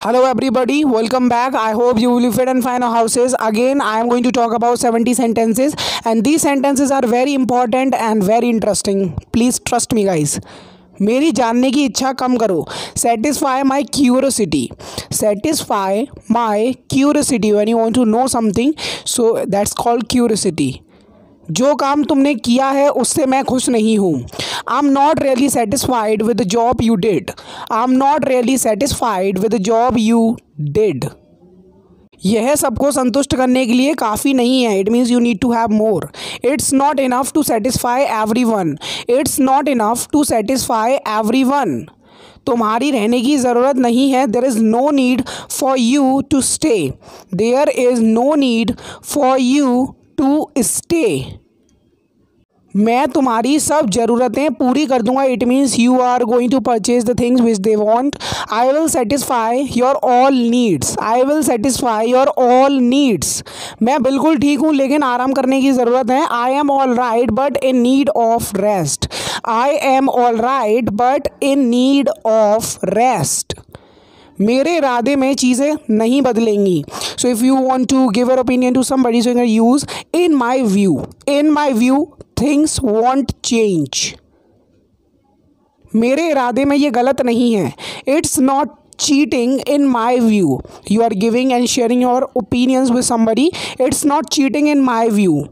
Hello everybody, welcome back. I hope you will be fit and fine on houses. Again, I am going to talk about 70 sentences and these sentences are very important and very interesting. Please trust me guys. मेरी जानने की इच्छा कम करो. Satisfy my curiosity. Satisfy my curiosity. When you want to know something, so that's called curiosity. जो काम तुमने किया है उससे मैं खुश नहीं हूँ. I am not really satisfied with the job you did. I am not really satisfied with the job you did. यह सबको संतुष्ट करने के लिए काफ़ी नहीं है. It means you need to have more. It's not enough to satisfy everyone. It's not enough to satisfy everyone. तुम्हारी रहने की ज़रूरत नहीं है. There is no need for you to stay. There is no need for you to stay. मैं तुम्हारी सब ज़रूरतें पूरी कर दूंगा. It means you are going to purchase the things which they want. I will satisfy your all needs. I will satisfy your all needs. मैं बिल्कुल ठीक हूँ लेकिन आराम करने की ज़रूरत है. I am all right but in need of rest. I am all right but in need of rest. मेरे इरादे में चीज़ें नहीं बदलेंगी. So if you want to give your opinion to somebody so you can use in my view. In my view things won't change. मेरे इरादे में ये गलत नहीं है. It's not cheating in my view. You are giving and sharing your opinions with somebody. It's not cheating in my view.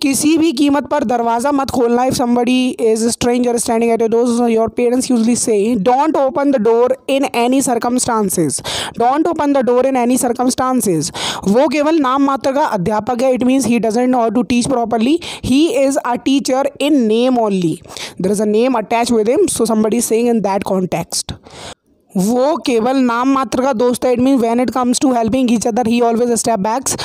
किसी भी कीमत पर दरवाज़ा मत खोलना. If somebody is stranger standing at your door, your parents usually say don't open the door in any circumstances. Don't open the door in any circumstances. वो केवल नाम मात्र का अध्यापक है. It means he doesn't know how to teach properly. He is a teacher in name only. There is a name attach with him, so somebody is saying in that context. वो केवल नाम मात्र का दोस्त है. It mean when it comes to helping each other he always step backs.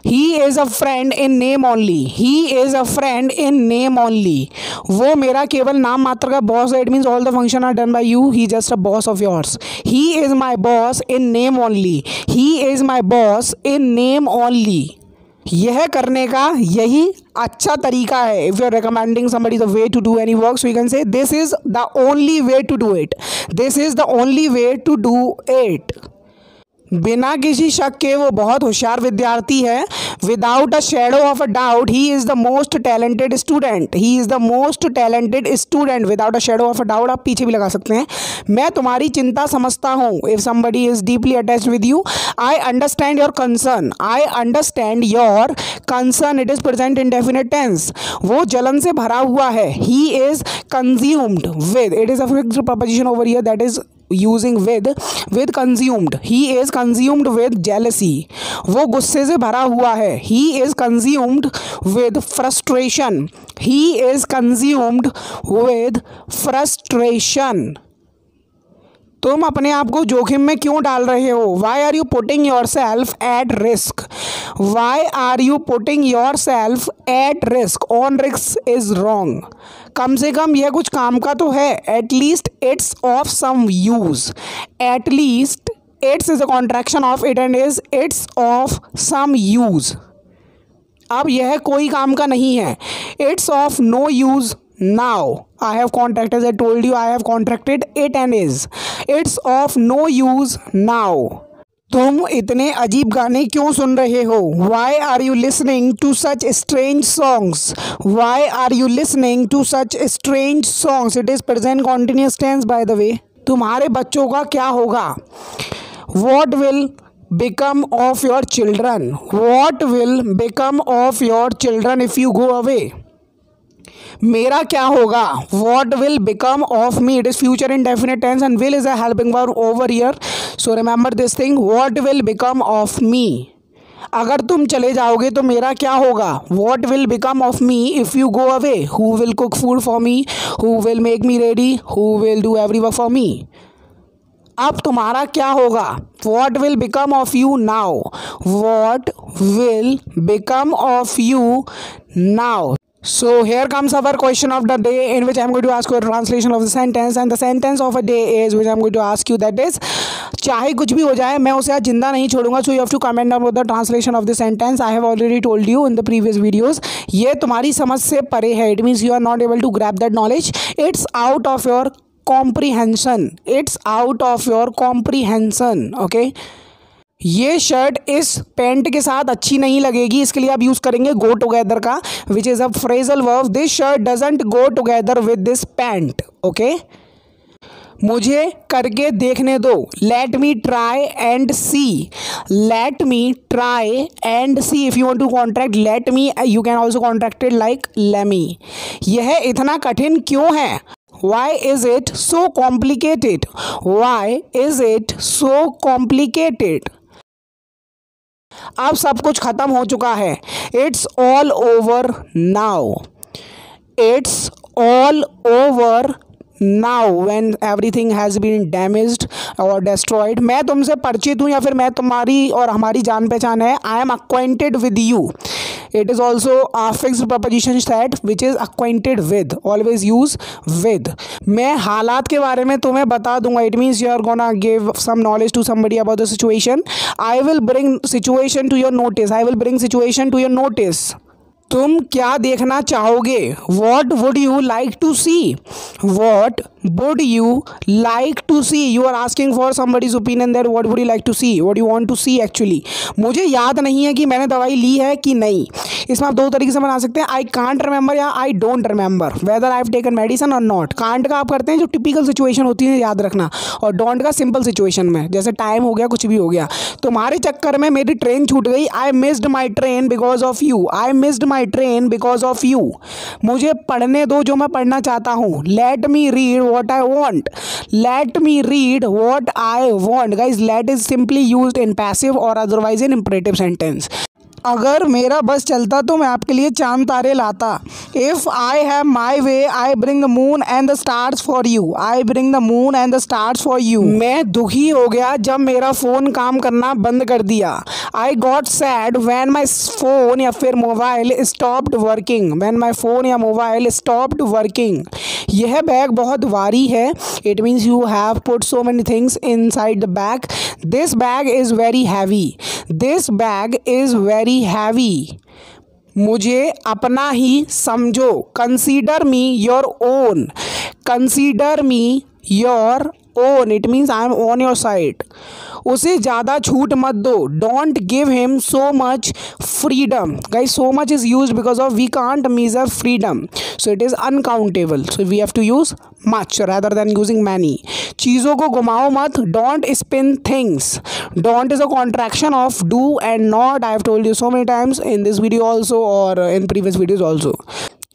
He is a friend in name only. He is a friend in name only. वो मेरा केवल नाम मात्र का बॉस है. It means all the function are done by you. He just a boss of yours. He is my boss in name only. He is my boss in name only. यह करने का यही अच्छा तरीका है. If you are recommending somebody the way to do any work, so you can say this is the only way to do it. This is the only way to do it. बिना किसी शक के वो बहुत होशियार विद्यार्थी है. Without a shadow of a doubt he is the most talented student. He is the most talented student. Without a shadow of a doubt आप पीछे भी लगा सकते हैं. मैं तुम्हारी चिंता समझता हूँ. If somebody is deeply attached with you, I understand your concern. I understand your concern. It is present indefinite tense. वो जलन से भरा हुआ है. He is consumed with. It is a fixed preposition over here that is using with consumed. He is consumed with jealousy. वो गुस्से से भरा हुआ है. He is consumed with frustration. He is consumed with frustration. तुम अपने आप को जोखिम में क्यों डाल रहे हो? Why are you putting yourself at risk? Why are you putting yourself at risk? On risk is wrong. कम से कम यह कुछ काम का तो है. At least it's of some use. At least it's is a contraction of it and is it's of some use. अब यह कोई काम का नहीं है. It's of no use now. I have contracted, as I told you, I have contracted it and is. It's of no use now. तुम इतने अजीब गाने क्यों सुन रहे हो? Why are you listening to such strange songs? Why are you listening to such strange songs? It is present continuous tense by the way. तुम्हारे बच्चों का क्या होगा? What will become of your children? What will become of your children if you go away? मेरा क्या होगा? What will become of me? It is future indefinite tense and will is a helping verb over here. So remember this thing. What will become of me? अगर तुम चले जाओगे तो मेरा क्या होगा? What will become of me if you go away? Who will cook food for me? Who will make me ready? Who will do every work for me? अब तुम्हारा क्या होगा? What will become of you now? What will become of you now? So here comes our question of the day, in which I am going to ask you a translation of the sentence, and the sentence of a day is which I am going to ask you, that is, चाहे कुछ भी हो जाए मैं उसे आज जिंदा नहीं छोड़ूंगा. So you have to comment down with the translation of the sentence. I have already told you in the previous videos. ये तुम्हारी समझ से परे है. It means you are not able to grab that knowledge. It's out of your comprehension, it's out of your comprehension. Okay, ये shirt इस pant के साथ अच्छी नहीं लगेगी, इसके लिए आप यूज करेंगे गो टुगेदर का, which is a phrasal verb. This shirt doesn't go together with this pant. Okay, मुझे करके देखने दो, let me try and see, let me try and see. If you want to contract let me, you can also contract it like lemme. यह इतना कठिन क्यों है? Why is it so complicated? Why is it so complicated? अब सब कुछ खत्म हो चुका है। It's all over now. It's all over now when everything has been damaged or destroyed. मैं तुमसे परिचित हूँ या फिर मैं तुम्हारी और हमारी जान पहचान है। I am acquainted with you. It is also a fixed preposition set which is acquainted with. Always use with. मैं हालात के बारे में तुम्हें बता दूंगा. It means you are gonna give some knowledge to somebody about the situation. I will bring situation to your notice. I will bring situation to your notice. तुम क्या देखना चाहोगे? What would you like to see? What would you like to see? You are asking for somebody's opinion that what would you like to see? What do you want to see actually? मुझे याद नहीं है कि मैंने दवाई ली है कि नहीं। इसमें आप दो तरीके से बना सकते हैं, आई कांट रिमेंबर या I don't remember whether I have taken medicine और नॉट। कांट का आप करते हैं जो टिपिकल सिचुएशन होती है याद रखना, और डोंट का सिंपल सिचुएशन में, जैसे टाइम हो गया, कुछ भी हो गया। तुम्हारे चक्कर में मेरी ट्रेन छूट गई, I missed my train because of you, I missed my train because of you. मुझे पढ़ने दो जो मैं पढ़ना चाहता हूँ, let me read what I want, let me read what I want. Guys let is simply used in passive और otherwise in imperative sentence. अगर मेरा बस चलता तो मैं आपके लिए चांद तारे लाता। If I have my way I bring the moon and the stars for you, I bring the moon and the stars for you. मैं दुखी हो गया जब मेरा फ़ोन काम करना बंद कर दिया। I got sad when my phone या फिर mobile stopped working, when my phone या मोबाइल स्टॉप्ड वर्किंग। यह बैग बहुत भारी है, it means you have put so many things in side the bag. This bag is very heavy, this bag is very heavy. मुझे अपना ही समझो, consider me your own, consider me your own, it means I am on your side. उसे ज़्यादा छूट मत दो, don't give him so much freedom. Guys so much is use because of we can't measure freedom, so it is uncountable, so we have to use much rather than using many. चीज़ों को घुमाओ मत, don't spin things. Don't is a contraction of do and not. I have told you so many times in this video also or in previous videos also.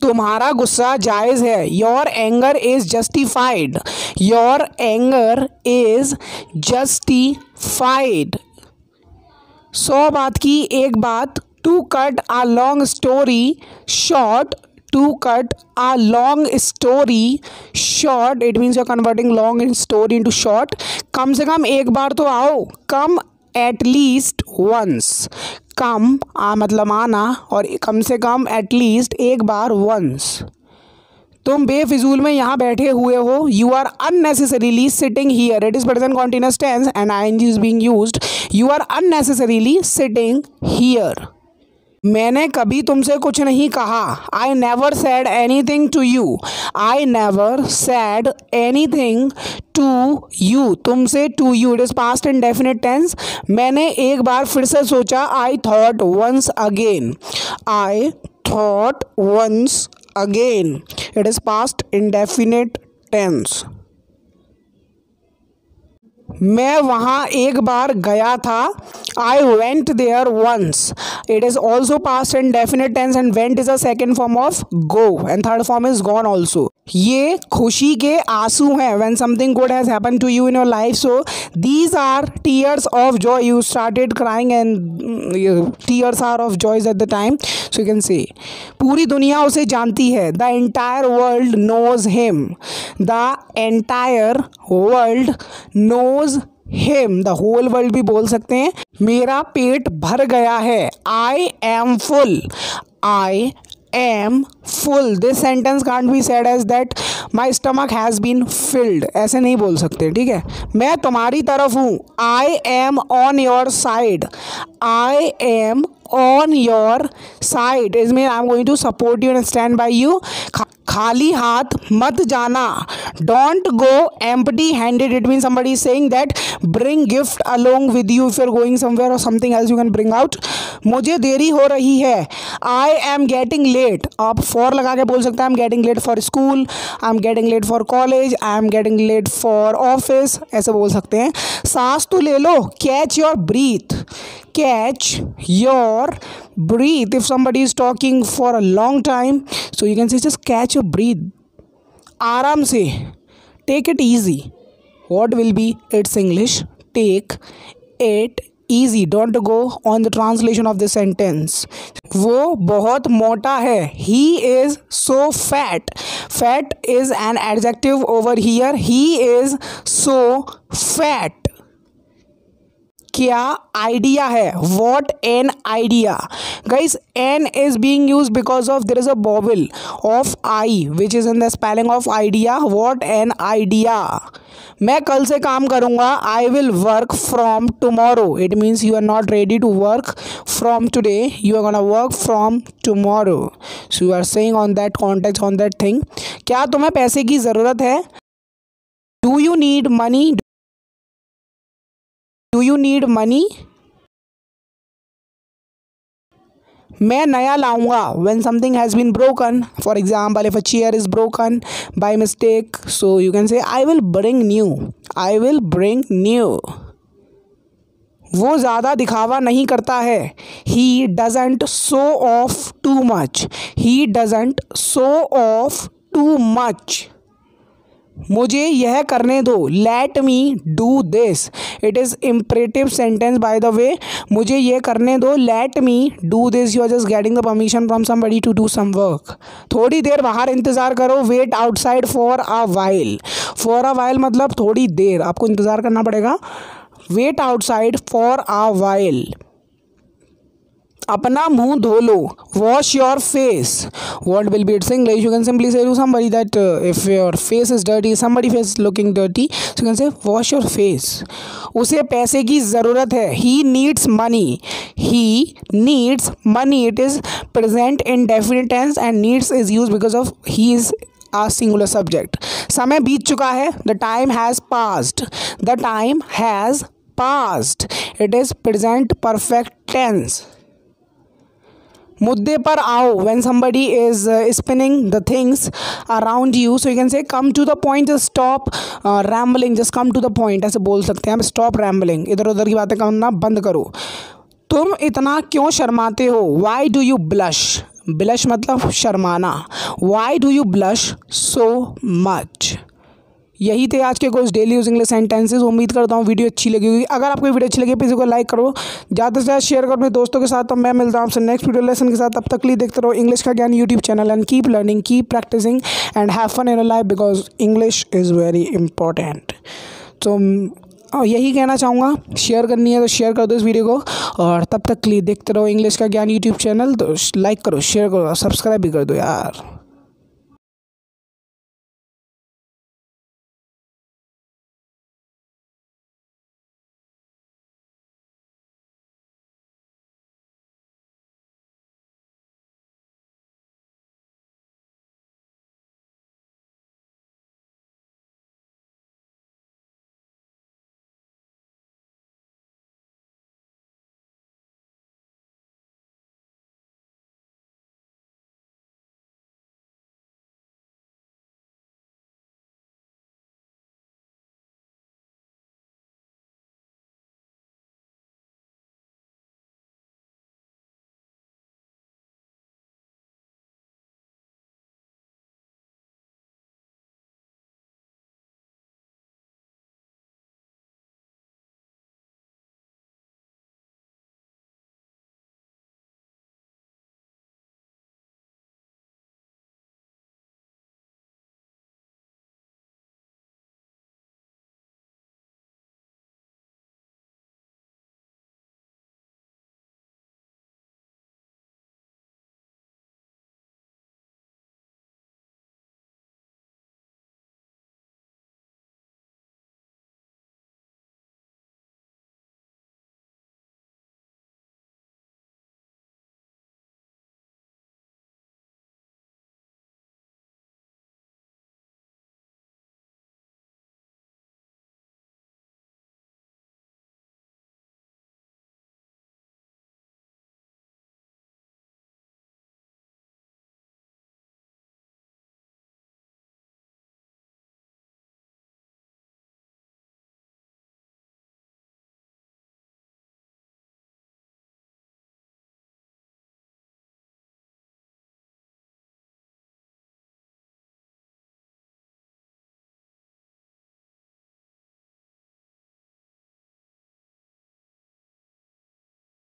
तुम्हारा गुस्सा जायज़ है, your anger is justified, your anger is justified. 100 बात की एक बात, to cut a long story short, to cut a long story short, it means you're converting long story into short. कम से कम एक बार तो आओ, come at least once, कम आ मतलब आना और कम से कम at least एक बार once। तुम बेफिजूल में यहाँ बैठे हुए हो, you are unnecessarily sitting here, it is present continuous tense and ing is being used, you are unnecessarily sitting here। मैंने कभी तुमसे कुछ नहीं कहा, I never said anything to you, I never said anything to you, तुमसे to you, it is past indefinite tense. मैंने एक बार फिर से सोचा, I thought once again, I thought once again, it is past indefinite tense. मैं वहाँ एक बार गया था, I went there once, it is also past and definite tense and went is a second form of go and third form is gone also. ये खुशी के आंसू हैं, when something good has happen to you in your life, so these are tears of joy, you started crying and tears are of joys at the time, so you can say पूरी दुनिया उसे जानती है, the entire world knows him, the entire world knows him, the whole world भी बोल सकते हैं। मेरा पेट भर गया है, I am full, I am full. This sentence can't be said as that my stomach has been filled, ऐसे नहीं बोल सकते, ठीक है। मैं तुम्हारी तरफ हूँ, I am on your side, I am on your side is mean I am going to support you and stand by you. खाली हाथ मत जाना, don't go empty handed. It mean somebody is saying that bring gift along with you if you're going somewhere or something else you can bring out. मुझे देरी हो रही है, I am getting late. आप for लगा के बोल सकते हैं I am getting late for school, I am getting late for college, I am getting late for office, ऐसे बोल सकते हैं. सांस तो ले लो, catch your breath. Catch your breath. If somebody is talking for a long time, so you can say just catch your breath. आराम से, take it easy. What will be its English? Take it easy. Don't go on the translation of this sentence. वो बहुत मोटा है. He is so fat. Fat is an adjective over here. He is so fat. क्या idea है? What an idea. Guys, an is being used because of there is a vowel of I which is in the spelling of idea. What an idea. मैं कल से काम करूँगा. I will work from tomorrow. It means you are not ready to work from today. You are gonna work from tomorrow. So you are saying on that context, on that thing. क्या तुम्हें पैसे की ज़रूरत है? Do you need money? Do you need money? मैं नया लाऊंगा. When something has been broken, for example, if a chair is broken by mistake, so you can say I will bring new. I will bring new. वो ज़्यादा दिखावा नहीं करता है. He doesn't show off too much. He doesn't show off too much. मुझे यह करने दो. Let me do this. It is imperative sentence by the way. मुझे यह करने दो. Let me do this. You are just getting the permission from somebody to do some work. थोड़ी देर बाहर इंतज़ार करो. Wait outside for a while. For a while मतलब थोड़ी देर आपको इंतज़ार करना पड़ेगा. Wait outside for a while. अपना मुंह धो लो. Wash your face. What will be its English? You can simply say to somebody that if your face is dirty, somebody face looking dirty, so you can say wash your face. उसे पैसे की ज़रूरत है. He needs money. He needs money. It is present indefinite tense and needs is used because of he is a singular subject. समय बीत चुका है. The time has passed. The time has passed. It is present perfect tense. मुद्दे पर आओ. When somebody is spinning the things around you, so you can say come to the point. Just stop rambling. Just come to the point. ऐसे बोल सकते हैं. Stop rambling. इधर उधर की बातें करना बंद करो. तुम इतना क्यों शर्माते हो? Why do you blush? Blush मतलब शर्माना. Why do you blush so much? यही थे आज के कुछ डेली यूज इंग्लिश सेंटेंसेस. उम्मीद करता हूँ वीडियो अच्छी लगी होगी. अगर आपको वीडियो अच्छी लगी प्लीज़ को लाइक करो, ज़्यादा से ज़्यादा शेयर करो अपने दोस्तों के साथ. तो मैं मिलता हूँ आपसे नेक्स्ट वीडियो लेसन के साथ. तब तक के लिए देखते रहो इंग्लिश का ज्ञान YouTube channel and keep learning, keep practising and have fun in your life because English is very important. तो यही कहना चाहूँगा. शेयर करनी है तो शेयर कर दो इस वीडियो को. और तब तक के लिए देखते रहो इंग्लिश का ज्ञान यूट्यूब चैनल. तो लाइक करो, शेयर करो, सब्सक्राइब भी कर दो यार.